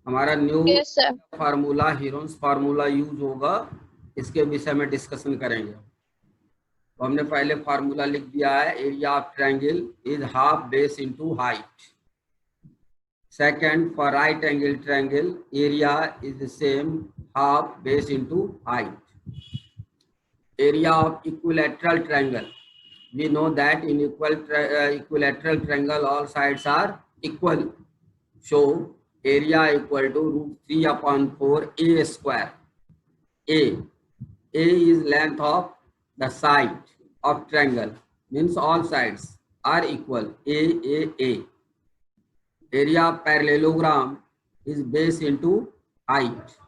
हमारा new yes sir. Formula Heron's formula use होगा, इसके विषय में डिस्कशन करेंगे। तो हमने पहले फार्मूला लिख दिया है, area of triangle is half base into height. Second, for right angle triangle area is the same, half base into height. Area of equilateral triangle, we know that in equilateral triangle all sides are equal, so area equal to √3/4 a square. A is length of the side of triangle, means all sides are equal. A. Area of parallelogram is base into height.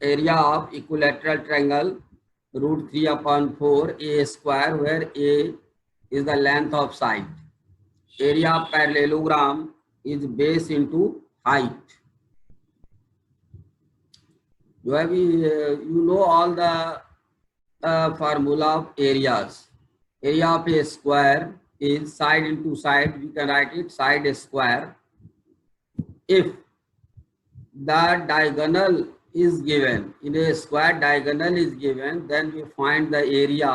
Area of equilateral triangle √3/4 a square, where a is the length of side. Area of parallelogram is base into height. You know all the formula of areas. Area of a square is side into side, we can write it side square. If the diagonal is given, in a square diagonal is given, then we find the area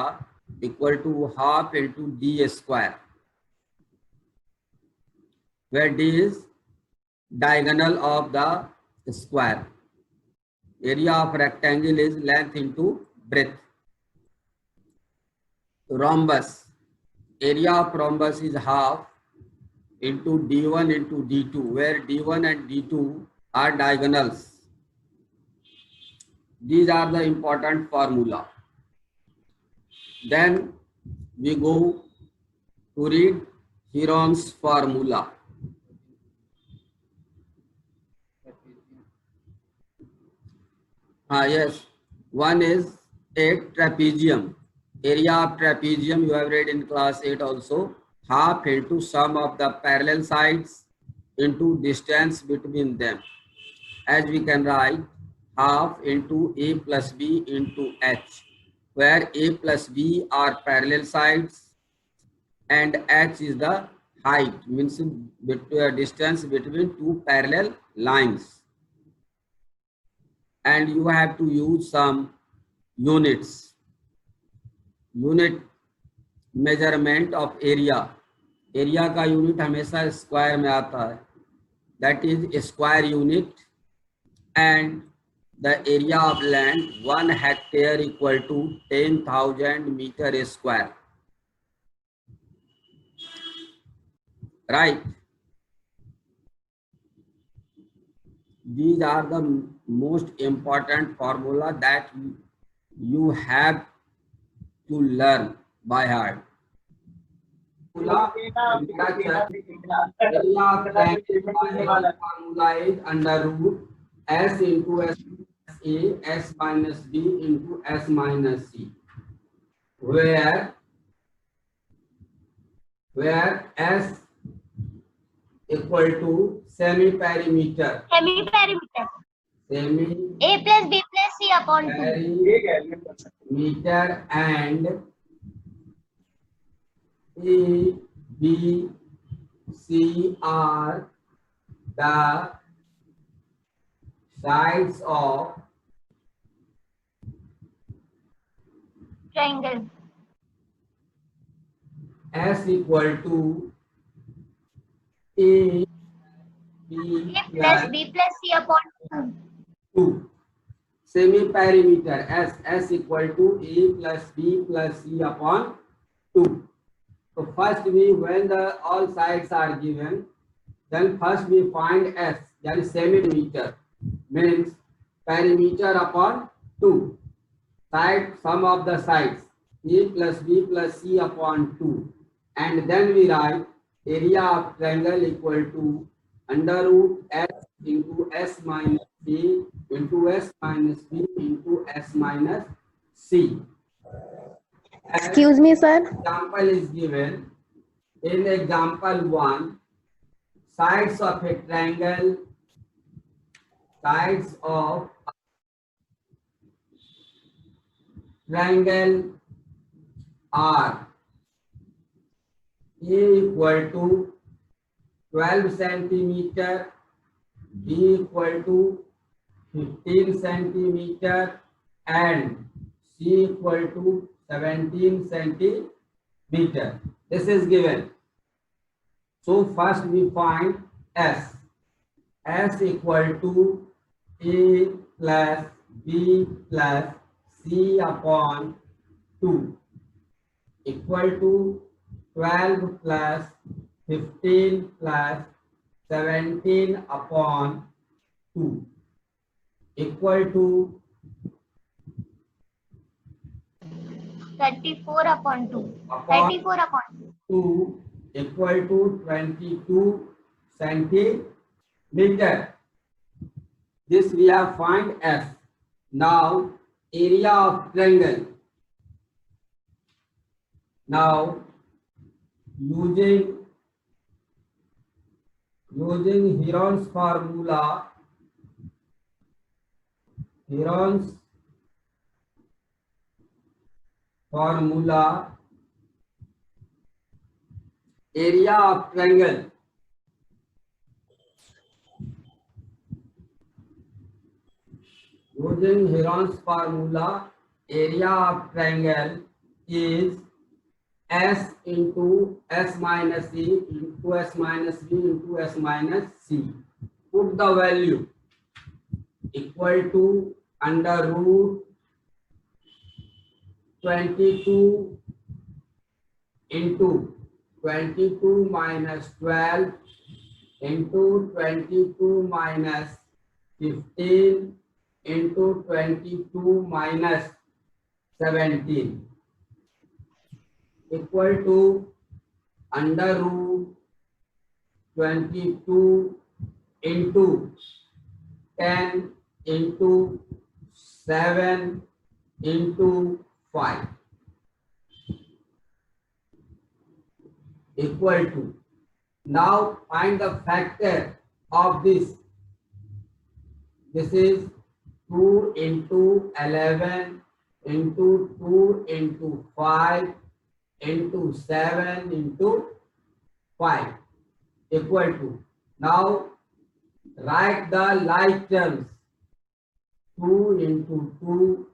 equal to half into d square, where d is diagonal of the square. Area of rectangle is length into breadth. Rhombus, area of rhombus is half into d1 into d2, where d1 and d2 are diagonals. These are the important formula. Then we go to read Heron's formula. Yes, one is a trapezium. Area of trapezium you have read in class 8 also. Half into sum of the parallel sides into distance between them. As we can write, half into a plus b into h, where a plus b are parallel sides and h is the height, means distance between two parallel lines. And you have to use some units. Unit measurement of area. Area का unit हमेशा square में आता है, that is a square unit. And the area of land 1 hectare equal to 10,000 meter square, right? These are the most important formula that you have to learn by heart. Formula is under root s into s a s minus b into s minus c, where s equal to semi-perimeter. Semi a plus b plus c upon 2. Perimeter and a, b, c are the sides of Triangle. S equal to a, b a plus b plus c upon 2. 2. Semi-perimeter s equal to a plus b plus c upon 2. So first when all sides are given, then first we find s, that is semi-perimeter, means perimeter upon 2. Side, sum of the sides, a plus b plus c upon 2. And then we write area of triangle equal to under root s into s minus b into s minus b into s minus c. Excuse me, sir. Example is given. In example 1, sides of a triangle, sides of triangle are A equal to 12 centimeter, B equal to 15 centimeter, and C equal to 17 centimeter. This is given. So first we find S. S equal to A plus B plus C upon 2 equal to 12 plus 15 plus 17 upon 2 equal to 34 upon 2. upon 34 upon 2. 2 equal to 22 centimeter. This we have find S. Now area of triangle. Now using Heron's formula, area of triangle using Heron's formula, area of triangle is S into S minus E into S minus B into S minus C. Put the value equal to under root 22 into 22 minus 12 into 22 minus 15 into 22 minus 17 equal to under root 22 into 10 into 7 into 5 equal to. Now find the factor of this. This is 2 into 11 into 2 into 5 into 7 into 5 equal to. Now write the like terms. 2 into 2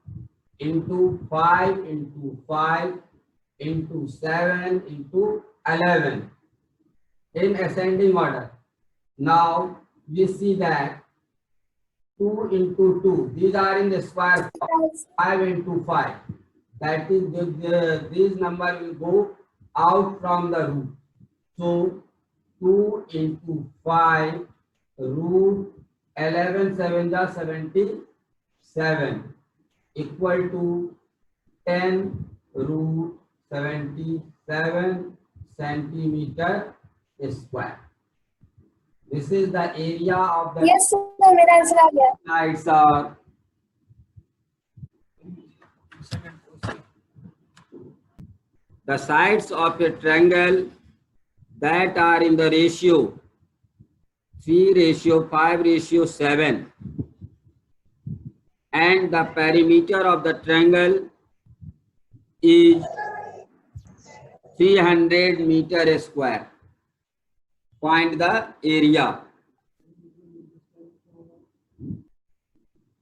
into 5 into 5 into 7 into 11 in ascending order. Now we see that 2 into 2, these are in the square form, 5 into 5. That is, this number will go out from the root. So 2 into 5 root 11 7 is 77 equal to 10 root 77 centimeter square. This is the area of the. Yes, sir. मेरा answer आ गया. Sides are the sides of a triangle that are in the ratio 3:5:7 and the perimeter of the triangle is 300 meter square. Find the area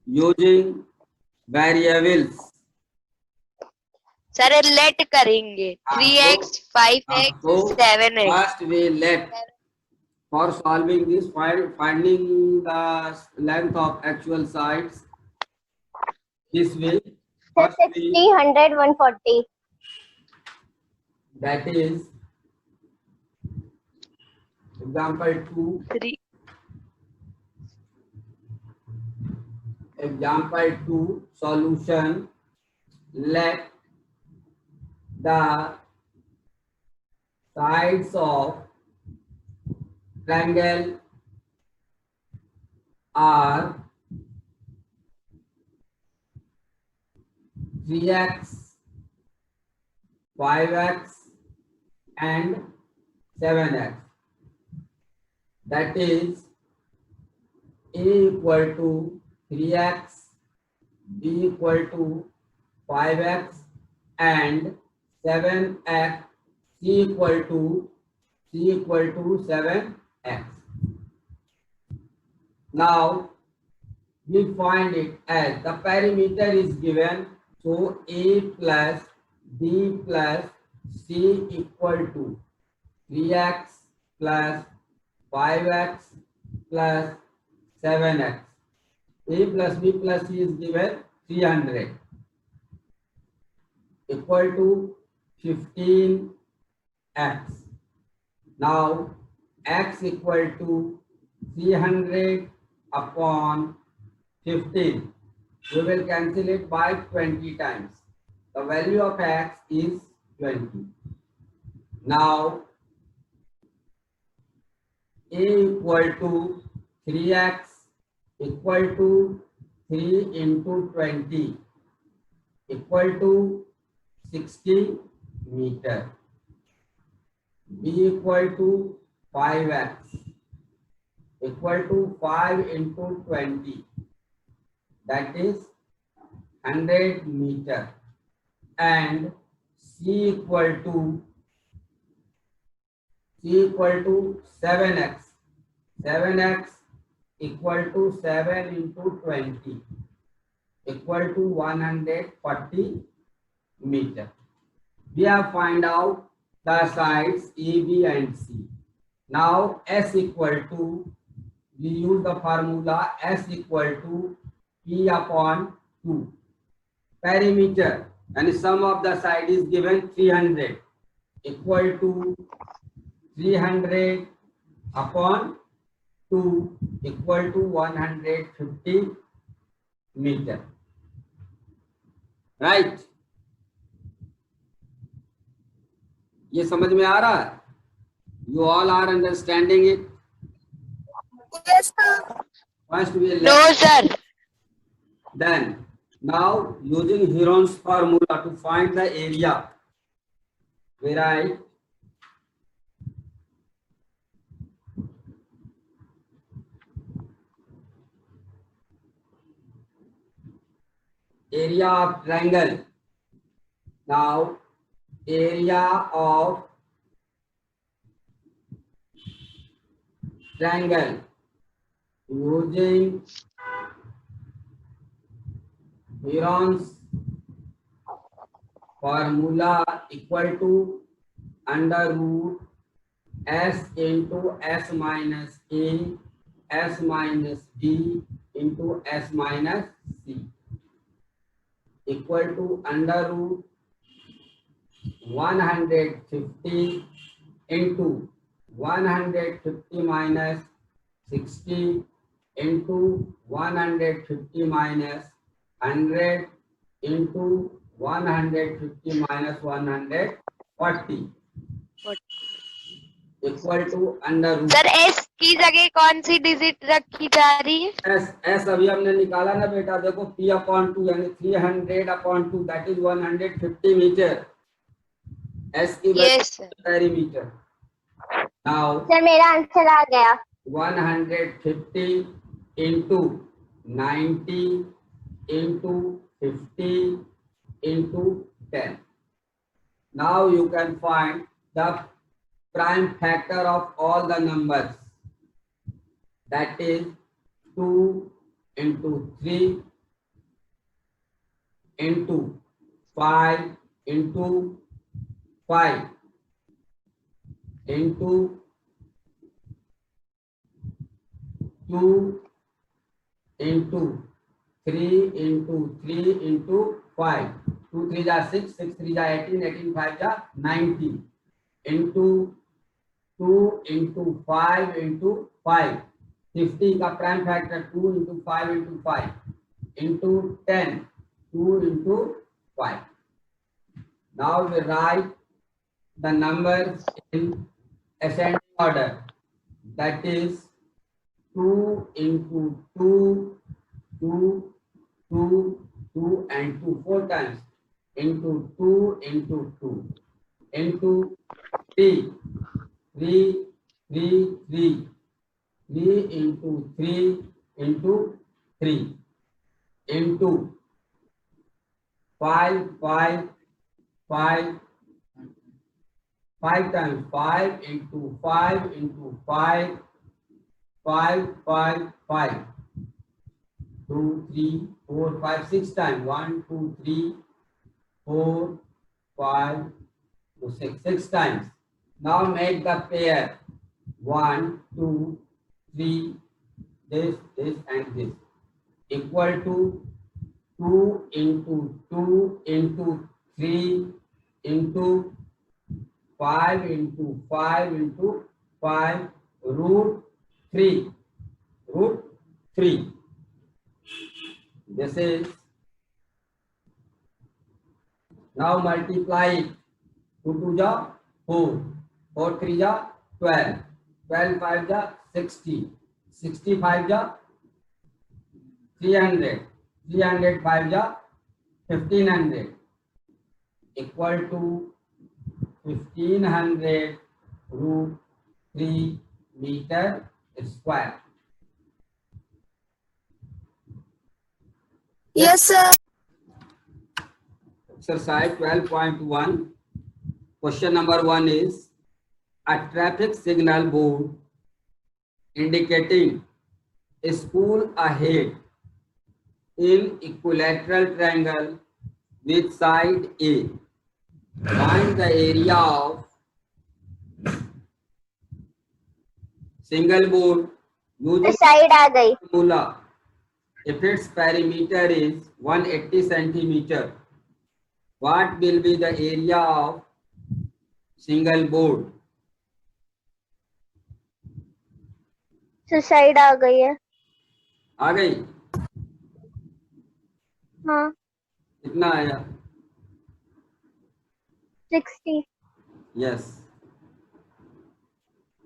using variables. Sir let करेंगे 3x 5x 7x. First we let. For solving this, finding the length of actual sides, this way. First 60, 100, 140. That is example 2. 3. Example 2 solution. Let the sides of triangle are 3x, 5x and 7x. That is A equal to 3x, B equal to 5x, and 7x, C equal to 7x. Now we find it as the perimeter is given, so A plus B plus C equal to 3x plus 5x plus 7x. A plus B plus C is given 300 equal to 15x. Now x equal to 300 upon 15. We will cancel it by 20 times. The value of x is 20. Now A equal to 3x equal to 3 into 20 equal to 60 meter. B equal to 5x equal to 5 into 20, that is 100 meter, and C equal to 7x. 7x equal to 7 into 20 equal to 140 meter. We have find out the sides A, B and C. Now S equal to, we use the formula S equal to P upon 2. Perimeter and sum of the side is given 300 equal to 300 upon 2 equal to 150 meter. Right? ये समझ में आ रहा है? You all are understanding it? Yes, sir. First we will No, sir. Then now using Heron's formula to find the area, we write area of triangle. Now area of triangle using Heron's formula equal to under root S into S minus A, S minus B into S minus C equal to under root 150 into 150 minus 60 into 150 minus 100 into 150 minus 140 equal to under root. Sir S की जगह कौन सी digit रखी जा रही है? S अभी हमने निकाला ना बेटा, देखो P upon 2 यानी 300 upon 2 that is 150 metre. S की Yes, sir. Perimeter. Now sir मेरा आंसर आ गया. 150 into 90 into 50 into 10. Now you can find the prime factor of all the numbers, that is 2 into 3 into 5 into 5 into 2 into 3 into 3 into 5. 2 3 जा 6, 6 3 जा 18, 18 5 जा 90 into 2 into 5 into 5. 50 का prime factor 2 into 5 into 5 into 10, 2 into 5. Now we write the numbers in ascending order, that is 2 into 2, 2, 2, 2 and 2, 4 times into 2 into 2 into 3 3, 3, 3. 3 into 3 into 3 into 5, 5, 5. 5 times 5 into 5 into 5, 5, 5, 5. 2, 3, 4, 5, 6 times. 1, 2, 3, 4, 5, 6. 6 times. Now make the pair. 1, 2, 3, this, and this. Equal to 2 into 2 into 3 into 5 into 5 into 5 root 3. Root 3. This is, now multiply it. 2 2 ja 4, 4 3 ja 12, 12 5 ja 60, 65 ja 300, 305 ja 1500, equal to 1500 root 3 meter square. Yes, sir. Exercise 12.1. Question number 1 is a traffic signal board indicating a school ahead in equilateral triangle with side A. Find the area of single board using side आ गई. formula. If its perimeter is 180 centimeter, what will be the area of single board? Side आ गई है. आ गई? हाँ. कितना आया? 60. Yes.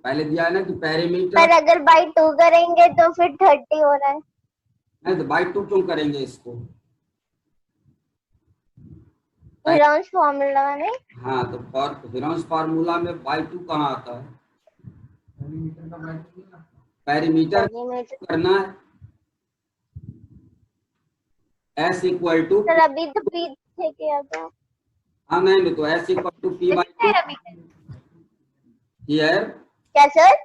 पहले दिया है ना कि पेरीमीटर. पर अगर बाई 2 करेंगे तो फिर 30 हो रहा है. नहीं तो बाई 2 क्यों करेंगे इसको? हेरोन्स फॉर्मूला में. हाँ तो हेरोन्स फार्मूला में बाई 2 कहाँ आता है? पेरीमीटर करना है. S इक्वल टू, सर अभी तो पीछे किया था. हाँ नहीं तो S equal to P by 2 here. क्या sir?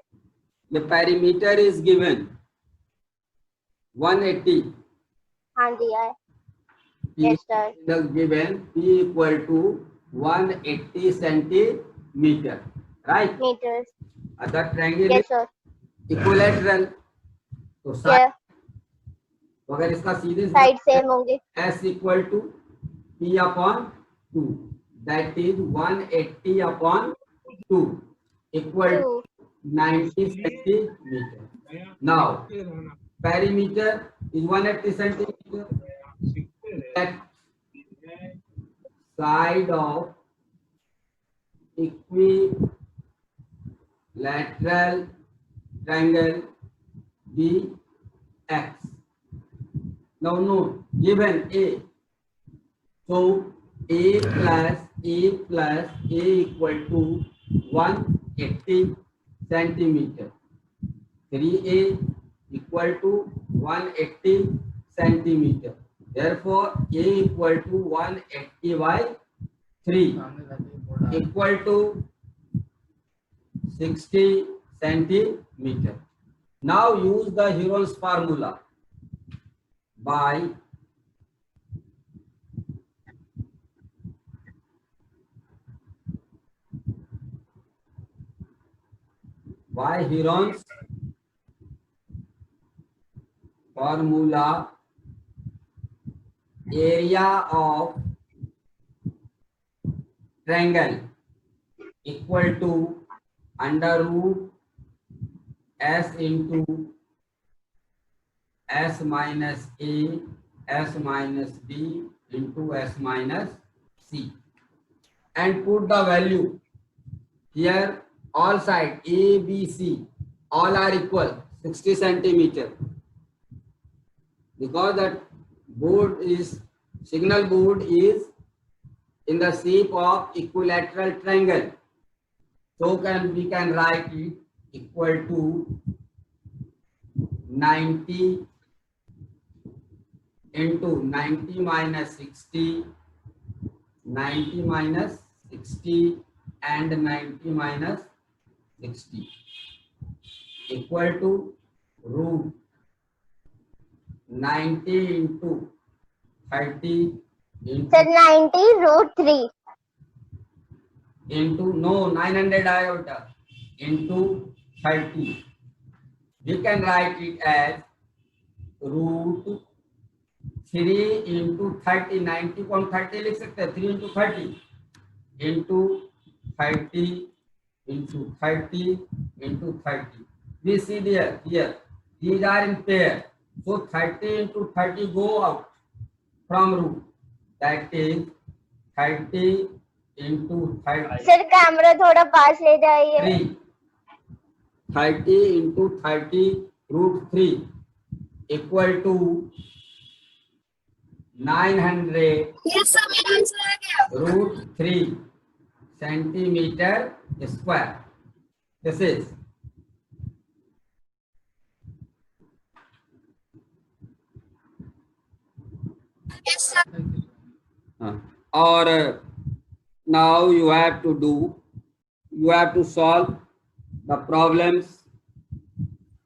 The perimeter is given 180. हाँ दिया है. P Yes, sir. is given P equal to 180 centimeter, right? Meters. Other triangle yes is sir. equilateral. तो ये side, तो अगर इसका सीधे साइड सेम होंगे. S equal to P upon 2, that is 180 upon 2 equal to 90 centimeter. Now perimeter is 180 centimeter. That side of equilateral triangle BX. Now note, given A, so A plus A plus A equal to 180 centimeter. 3A equal to 180 centimeter. Therefore, A equal to 180 by 3 equal to 60 centimeter. Now use the Heron's formula. By Heron's formula, area of triangle equal to under root S into S minus A, S minus B into S minus C, and put the value here. All side A, B, C all are equal 60 centimeter, because that board is signal board is in the shape of equilateral triangle. So we can write it equal to 90 into 90 minus 60, 90 minus 60 and 90 minus 60 equal to root 90 into 30 into Sir, 90 root 3. into no 900 iota into 30. We can write it as root 3 into 30. 90 को हम 30 लिख सकते हैं. 3 into 30 into 30 into 30 into 30. We see there here these are in pair, so 30 into 30 go out from root, that is 30 into 30 sir camera थोड़ा पास ले जाइए. 3, 30 into 30 root 3 equal to 900 Yes, sir. मेरा answer आ गया. root 3 centimeter square. This is Yes, sir. or now you have to solve the problems.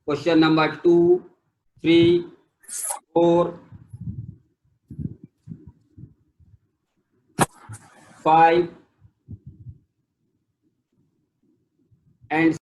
Question number 2, 3, 4, 5 and